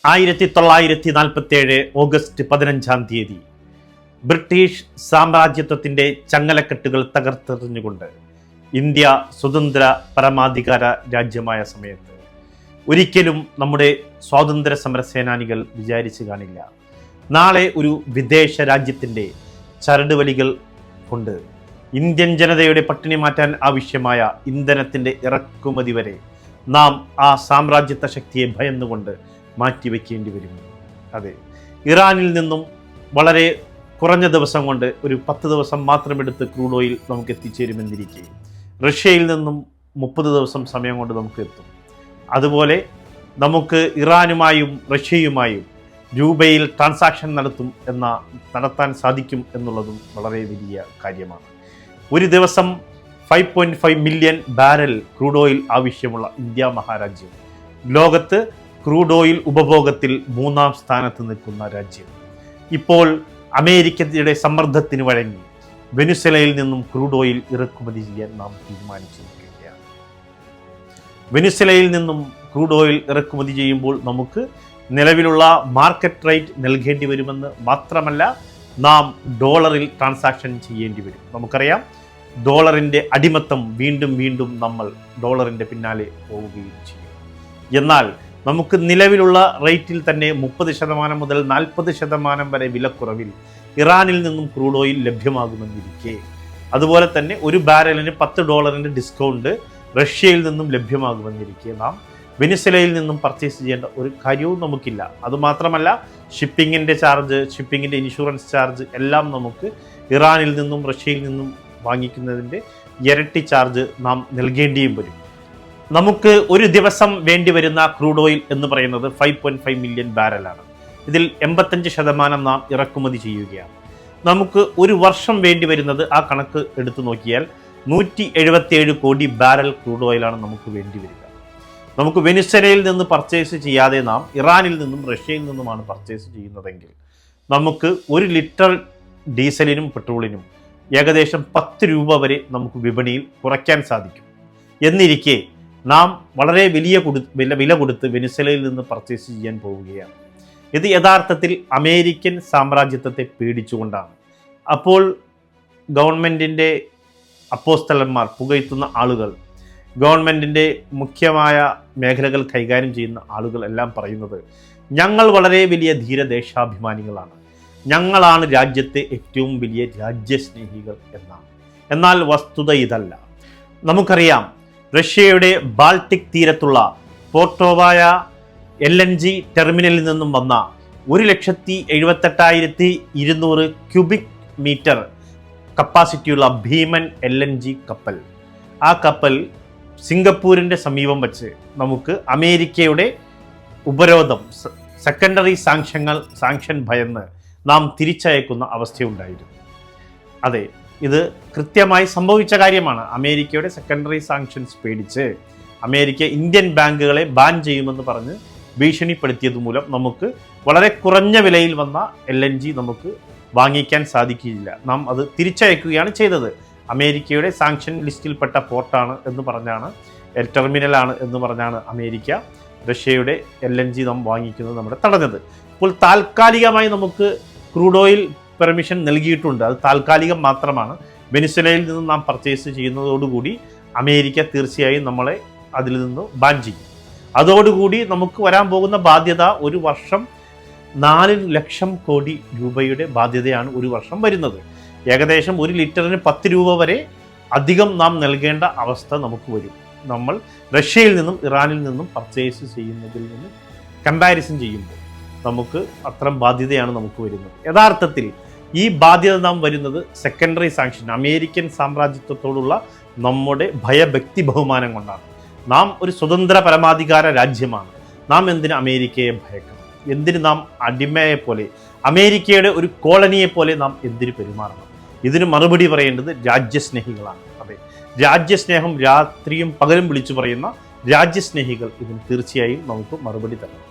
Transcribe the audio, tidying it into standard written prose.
1947 August 15 British സാമ്രാജ്യത്വത്തിൻ്റെ ചങ്ങലക്കെട്ടുകൾ തകർത്തെറിഞ്ഞുകൊണ്ട് India സ്വതന്ത്ര പരമാധികാര രാജ്യമായ സമയത്ത് ഒരിക്കലും നമ്മുടെ സ്വാതന്ത്ര്യ സമര സേനാനികൾ വിചാരിച്ചു കാണില്ല നാളെ ഒരു വിദേശ രാജ്യത്തിൻ്റെ ചരടുവലികൾ കൊണ്ട് ഇന്ത്യൻ ജനതയുടെ പട്ടിണി മാറ്റാൻ ആവശ്യമായ ഇന്ധനത്തിൻ്റെ ഇറക്കുമതി വരെ നാം ആ സാമ്രാജ്യത്വ ശക്തിയെ ഭയന്നുകൊണ്ട് മാറ്റിവെക്കേണ്ടി വരും. അതെ, ഇറാനിൽ നിന്നും വളരെ കുറഞ്ഞ ദിവസം കൊണ്ട് ഒരു 10 ദിവസം മാത്രമെടുത്ത് ക്രൂഡ് ഓയിൽ നമുക്ക് എത്തിച്ചേരുമെന്നിരിക്കെ റഷ്യയിൽ നിന്നും 30 ദിവസം സമയം കൊണ്ട് നമുക്ക് എത്തും. അതുപോലെ നമുക്ക് ഇറാനുമായും റഷ്യയുമായും രൂപയിൽ ട്രാൻസാക്ഷൻ നടത്താൻ സാധിക്കും എന്നുള്ളതും വളരെ വലിയ കാര്യമാണ്. ഒരു ദിവസം 5.5 മില്യൺ ബാരൽ ക്രൂഡ് ഓയിൽ ആവശ്യമുള്ള ഇന്ത്യ മഹാരാജ്യം ലോകത്ത് ക്രൂഡ് ഓയിൽ ഉപഭോഗത്തിൽ 3ാം സ്ഥാനത്ത് നിൽക്കുന്ന രാജ്യം. ഇപ്പോൾ അമേരിക്കയുടെ സമ്മർദ്ദത്തിന് വഴങ്ങി വെനിസ്വേലയിൽ നിന്നും ക്രൂഡ് ഓയിൽ ഇറക്കുമതി ചെയ്യാൻ നാം തീരുമാനിച്ചിരിക്കുകയാണ്. വെനിസ്വേലയിൽ നിന്നും ക്രൂഡ് ഓയിൽ ഇറക്കുമതി ചെയ്യുമ്പോൾ നമുക്ക് നിലവിലുള്ള മാർക്കറ്റ് റേറ്റ് നൽകേണ്ടി വരുമെന്ന് മാത്രമല്ല, നാം ഡോളറിൽ ട്രാൻസാക്ഷൻ ചെയ്യേണ്ടി വരും. നമുക്കറിയാം, ഡോളറിൻ്റെ അടിമത്തം വീണ്ടും നമ്മൾ ഡോളറിൻ്റെ പിന്നാലെ പോവുകയും ചെയ്യും. എന്നാൽ നമുക്ക് നിലവിലുള്ള റേറ്റിൽ തന്നെ 30% മുതൽ 40% വരെ വിലക്കുറവിൽ ഇറാനിൽ നിന്നും ക്രൂഡ് ഓയിൽ ലഭ്യമാകുമെന്നിരിക്കെ, അതുപോലെ തന്നെ ഒരു ബാരലിന് $10 ഡിസ്കൗണ്ട് റഷ്യയിൽ നിന്നും ലഭ്യമാകുമെന്നിരിക്കെ നാം വെനിസ്വേലയിൽ നിന്നും പർച്ചേസ് ചെയ്യേണ്ട ഒരു കാര്യവും നമുക്കില്ല. അതുമാത്രമല്ല, ഷിപ്പിങ്ങിൻ്റെ ചാർജ്, ഷിപ്പിങ്ങിൻ്റെ ഇൻഷുറൻസ് ചാർജ് എല്ലാം നമുക്ക് ഇറാനിൽ നിന്നും റഷ്യയിൽ നിന്നും വാങ്ങിക്കുന്നതിൻ്റെ ഇരട്ടി ചാർജ് നാം നൽകേണ്ടിയും വരും. നമുക്ക് ഒരു ദിവസം വേണ്ടി വരുന്ന ക്രൂഡ് ഓയിൽ എന്ന് പറയുന്നത് 5.5 മില്യൺ ബാരലാണ്. ഇതിൽ 85% നാം ഇറക്കുമതി ചെയ്യുകയാണ്. നമുക്ക് ഒരു വർഷം വേണ്ടി വരുന്നത്, ആ കണക്ക് എടുത്തു നോക്കിയാൽ 177 കോടി ബാരൽ ക്രൂഡ് ഓയിലാണ് നമുക്ക് വേണ്ടി വരിക. നമുക്ക് വെനിസ്വേലയിൽ നിന്ന് പർച്ചേസ് ചെയ്യാതെ നാം ഇറാനിൽ നിന്നും റഷ്യയിൽ നിന്നുമാണ് പർച്ചേസ് ചെയ്യുന്നതെങ്കിൽ നമുക്ക് 1 ലിറ്റർ ഡീസലിനും പെട്രോളിനും ഏകദേശം 10 രൂപ വരെ നമുക്ക് വിപണിയിൽ കുറയ്ക്കാൻ സാധിക്കും. എന്നിരിക്കെ നാം വളരെ വില കൊടുത്ത് വെനിസ്വേലയിൽ നിന്ന് പർച്ചേസ് ചെയ്യാൻ പോവുകയാണ്. ഇത് യഥാർത്ഥത്തിൽ അമേരിക്കൻ സാമ്രാജ്യത്വത്തെ പേടിച്ചുകൊണ്ടാണ്. അപ്പോൾ ഗവൺമെൻറ്റിൻ്റെ അപ്പോസ്തലന്മാർ, പുകഴ്ത്തുന്ന ആളുകൾ, ഗവൺമെൻറ്റിൻ്റെ മുഖ്യമായ മേഖലകൾ കൈകാര്യം ചെയ്യുന്ന ആളുകൾ എല്ലാം പറയുന്നത്, ഞങ്ങൾ വളരെ വലിയ ധീരദേശാഭിമാനികളാണ്, ഞങ്ങളാണ് രാജ്യത്തെ ഏറ്റവും വലിയ രാജ്യസ്നേഹികൾ എന്നാണ്. എന്നാൽ വസ്തുത ഇതല്ല. നമുക്കറിയാം, റഷ്യയുടെ ബാൾട്ടിക് തീരത്തുള്ള പോർട്ടോവായ LNG ടെർമിനലിൽ നിന്നും വന്ന 1,78,200 ക്യൂബിക് മീറ്റർ കപ്പാസിറ്റിയുള്ള ഭീമൻ LNG കപ്പൽ, ആ കപ്പൽ സിംഗപ്പൂരിൻ്റെ സമീപം വച്ച് നമുക്ക് അമേരിക്കയുടെ ഉപരോധം, സെക്കൻഡറി സാങ്ഷൻ ഭയന്ന് നാം തിരിച്ചയക്കുന്ന അവസ്ഥയുണ്ടായിരുന്നു. അതെ, ഇത് കൃത്യമായി സംഭവിച്ച കാര്യമാണ്. അമേരിക്കയുടെ സെക്കൻഡറി സാങ്ഷൻസ് പേടിച്ച് അമേരിക്ക ഇന്ത്യൻ ബാങ്കുകളെ ബാൻ ചെയ്യുമെന്ന് പറഞ്ഞ് ഭീഷണിപ്പെടുത്തിയത് മൂലം നമുക്ക് വളരെ കുറഞ്ഞ വിലയിൽ വന്ന LNG നമുക്ക് വാങ്ങിക്കാൻ സാധിക്കില്ല. നാം അത് തിരിച്ചയക്കുകയാണ് ചെയ്തത്. അമേരിക്കയുടെ സാങ്ഷൻ ലിസ്റ്റിൽപ്പെട്ട പോർട്ടാണ് എന്ന് പറഞ്ഞാണ്, ടെർമിനലാണ് എന്ന് പറഞ്ഞാണ് അമേരിക്ക റഷ്യയുടെ LNG നാം വാങ്ങിക്കുന്നത് നമ്മുടെ തടഞ്ഞത്. ഇപ്പോൾ താൽക്കാലികമായി നമുക്ക് ക്രൂഡ് ഓയിൽ പെർമിഷൻ നൽകിയിട്ടുണ്ട്. അത് താൽക്കാലികം മാത്രമാണ്. വെനിസ്വേലയിൽ നിന്ന് നാം പർച്ചേസ് ചെയ്യുന്നതോടുകൂടി അമേരിക്ക തീർച്ചയായും നമ്മളെ അതിൽ നിന്ന് ബാൻ ചെയ്യും. അതോടുകൂടി നമുക്ക് വരാൻ പോകുന്ന ബാധ്യത, ഒരു വർഷം 4 ലക്ഷം കോടി രൂപയുടെ ബാധ്യതയാണ് ഒരു വർഷം വരുന്നത്. ഏകദേശം 1 ലിറ്ററിന് 10 രൂപ വരെ അധികം നാം നൽകേണ്ട അവസ്ഥ നമുക്ക് വരും. നമ്മൾ റഷ്യയിൽ നിന്നും ഇറാനിൽ നിന്നും പർച്ചേസ് ചെയ്യുന്നതിൽ നിന്ന് കമ്പാരിസൺ ചെയ്യുമ്പോൾ നമുക്ക് അത്തരം ബാധ്യതയാണ് നമുക്ക് വരുന്നത്. യഥാർത്ഥത്തിൽ ഈ ബാധ്യത നാം വരുന്നത് സെക്കൻഡറി സാങ്ഷൻ, അമേരിക്കൻ സാമ്രാജ്യത്വത്തോടുള്ള നമ്മുടെ ഭയഭക്തി ബഹുമാനം കൊണ്ടാണ്. നാം ഒരു സ്വതന്ത്ര പരമാധികാര രാജ്യമാണ്. നാം എന്തിന് അമേരിക്കയെ ഭയക്കണം? എന്തിന് നാം അടിമയെപ്പോലെ, അമേരിക്കയുടെ ഒരു കോളനിയെപ്പോലെ നാം എന്തിന് പെരുമാറണം? ഇതിന് മറുപടി പറയേണ്ടത് രാജ്യസ്നേഹികളാണ്. അതെ, രാജ്യസ്നേഹം രാത്രിയും പകലും വിളിച്ചു പറയുന്ന രാജ്യസ്നേഹികൾ ഇതിന് തീർച്ചയായും നമുക്ക് മറുപടി തരണം.